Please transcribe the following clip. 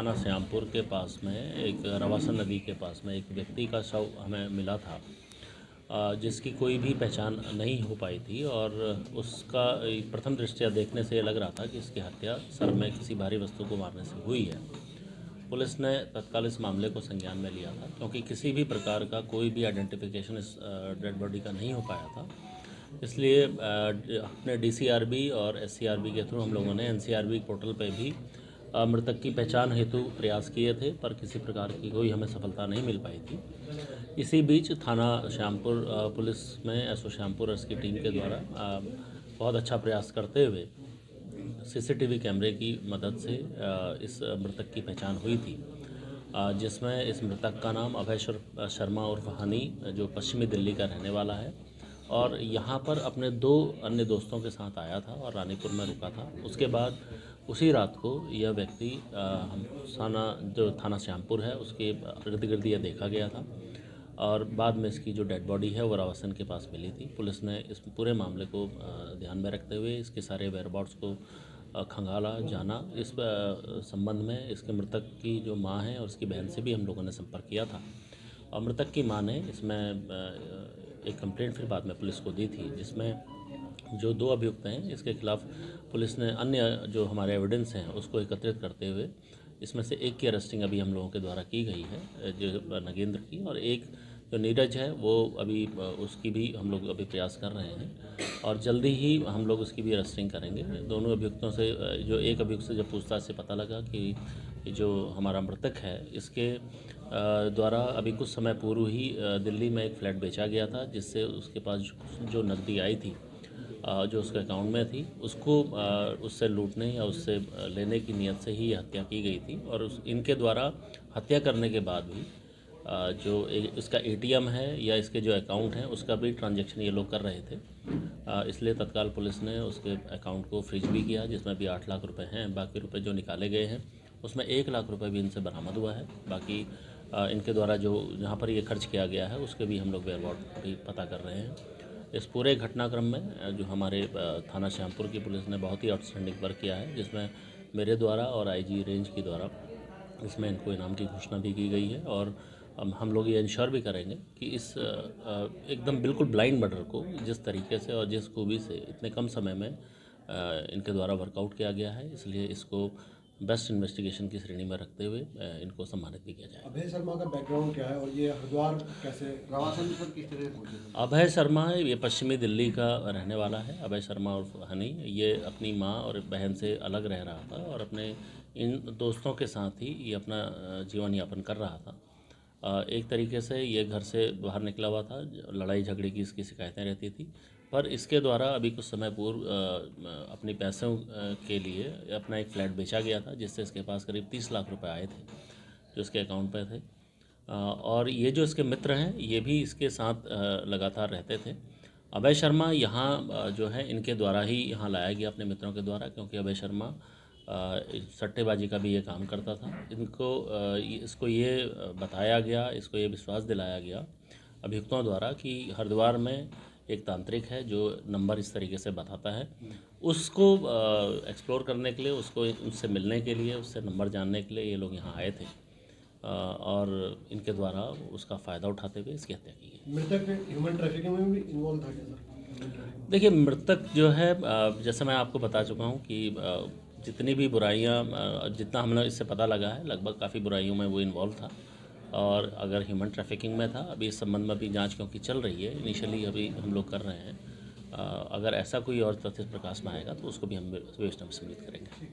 थाना श्यामपुर के पास में एक रवासन नदी के पास में एक व्यक्ति का शव हमें मिला था, जिसकी कोई भी पहचान नहीं हो पाई थी और उसका प्रथम दृष्टया देखने से ये लग रहा था कि इसकी हत्या सर में किसी भारी वस्तु को मारने से हुई है। पुलिस ने तत्काल इस मामले को संज्ञान में लिया था, क्योंकि किसी भी प्रकार का कोई भी आइडेंटिफिकेशन इस डेड बॉडी का नहीं हो पाया था। इसलिए अपने डीसीआरबी और एससीआरबी के थ्रू हम लोगों ने एनसीआरबी पोर्टल पर भी मृतक की पहचान हेतु प्रयास किए थे, पर किसी प्रकार की कोई हमें सफलता नहीं मिल पाई थी। इसी बीच थाना श्यामपुर पुलिस में एसओ श्यामपुर की टीम के द्वारा बहुत अच्छा प्रयास करते हुए सीसीटीवी कैमरे की मदद से इस मृतक की पहचान हुई थी, जिसमें इस मृतक का नाम अभय शर्मा उर्फ हनी, जो पश्चिमी दिल्ली का रहने वाला है और यहाँ पर अपने 2 अन्य दोस्तों के साथ आया था और रानीपुर में रुका था। उसके बाद उसी रात को यह व्यक्ति थाना श्यामपुर है उसके इर्द गिर्द यह देखा गया था और बाद में इसकी जो डेड बॉडी है वो रावसन के पास मिली थी। पुलिस ने इस पूरे मामले को ध्यान में रखते हुए इसके सारे वेयरअबाउट्स को खंगाला जाना। इस संबंध में इसके मृतक की जो मां है और उसकी बहन से भी हम लोगों ने संपर्क किया था और मृतक की मां ने इसमें एक कंप्लेंट फिर बाद में पुलिस को दी थी, जिसमें जो 2 अभियुक्त हैं इसके खिलाफ पुलिस ने अन्य जो हमारे एविडेंस हैं उसको एकत्रित करते हुए इसमें से एक की अरेस्टिंग अभी हम लोगों के द्वारा की गई है, जो नगेंद्र की, और एक जो नीरज है वो अभी उसकी भी हम लोग अभी प्रयास कर रहे हैं और जल्दी ही हम लोग उसकी भी अरेस्टिंग करेंगे। दोनों अभियुक्तों से जो एक अभियुक्त से जब पूछताछ से पता लगा कि जो हमारा मृतक है इसके द्वारा अभी कुछ समय पूर्व ही दिल्ली में एक फ्लैट बेचा गया था, जिससे उसके पास जो नकदी आई थी जो उसके अकाउंट में थी उसको उससे लूटने या उससे लेने की नीयत से ही हत्या की गई थी और इनके द्वारा हत्या करने के बाद भी जो इसका एटीएम है या इसके जो अकाउंट हैं उसका भी ट्रांजैक्शन ये लोग कर रहे थे। इसलिए तत्काल पुलिस ने उसके अकाउंट को फ्रीज भी किया, जिसमें भी 8 लाख रुपए हैं। बाकी रुपए जो निकाले गए हैं उसमें 1 लाख रुपए भी इनसे बरामद हुआ है। बाकी इनके द्वारा जो जहाँ पर ये खर्च किया गया है उसके भी हम लोग वेयरअबाउट भी पता कर रहे हैं। इस पूरे घटनाक्रम में जो हमारे थाना श्यामपुर की पुलिस ने बहुत ही आउटस्टैंडिंग वर्क किया है, जिसमें मेरे द्वारा और आईजी रेंज के द्वारा इसमें इनको इनाम की घोषणा भी की गई है और हम लोग ये इंश्योर भी करेंगे कि इस एकदम बिल्कुल ब्लाइंड मर्डर को जिस तरीके से और जिस खूबी से इतने कम समय में इनके द्वारा वर्कआउट किया गया है, इसलिए इसको बेस्ट इन्वेस्टिगेशन की श्रेणी में रखते हुए इनको सम्मानित भी किया जाए। अभय शर्मा का बैकग्राउंड क्या है और ये हरिद्वार कैसे रवासन पर किस तरह पहुंचे? अभय शर्मा ये पश्चिमी दिल्ली का रहने वाला है। अभय शर्मा और हनी ये अपनी माँ और बहन से अलग रह रहा था और अपने इन दोस्तों के साथ ही ये अपना जीवन यापन कर रहा था। एक तरीके से ये घर से बाहर निकला हुआ था, लड़ाई झगड़े की इसकी शिकायतें रहती थी, पर इसके द्वारा अभी कुछ समय पूर्व अपनी पैसों के लिए अपना एक फ्लैट बेचा गया था, जिससे इसके पास करीब 30 लाख रुपए आए थे जो इसके अकाउंट पे थे। और ये जो इसके मित्र हैं ये भी इसके साथ लगातार रहते थे। अभय शर्मा यहाँ जो है इनके द्वारा ही यहाँ लाया गया अपने मित्रों के द्वारा, क्योंकि अभय शर्मा सट्टेबाजी का भी ये काम करता था। इसको ये बताया गया, इसको ये विश्वास दिलाया गया अभियुक्तों द्वारा कि हरिद्वार में एक तांत्रिक है जो नंबर इस तरीके से बताता है। उसको एक्सप्लोर करने के लिए, उसको उससे मिलने के लिए, उससे नंबर जानने के लिए ये लोग यहाँ आए थे और इनके द्वारा उसका फ़ायदा उठाते हुए इसकी हत्या की गई। मृतक ह्यूमन ट्रैफिकिंग में भी इन्वॉल्व था क्या सर? देखिए, मृतक जो है जैसे मैं आपको बता चुका हूँ कि जितनी भी बुराइयाँ जितना हमने इससे पता लगा है, लगभग काफ़ी बुराइयों में वो इन्वॉल्व था और अगर ह्यूमन ट्रैफिकिंग में था, अभी इस संबंध में भी जांच क्योंकि चल रही है, इनिशियली अभी हम लोग कर रहे हैं। अगर ऐसा कोई और तथ्य प्रकाश में आएगा तो उसको भी हम विवेचना में सम्मिलित करेंगे।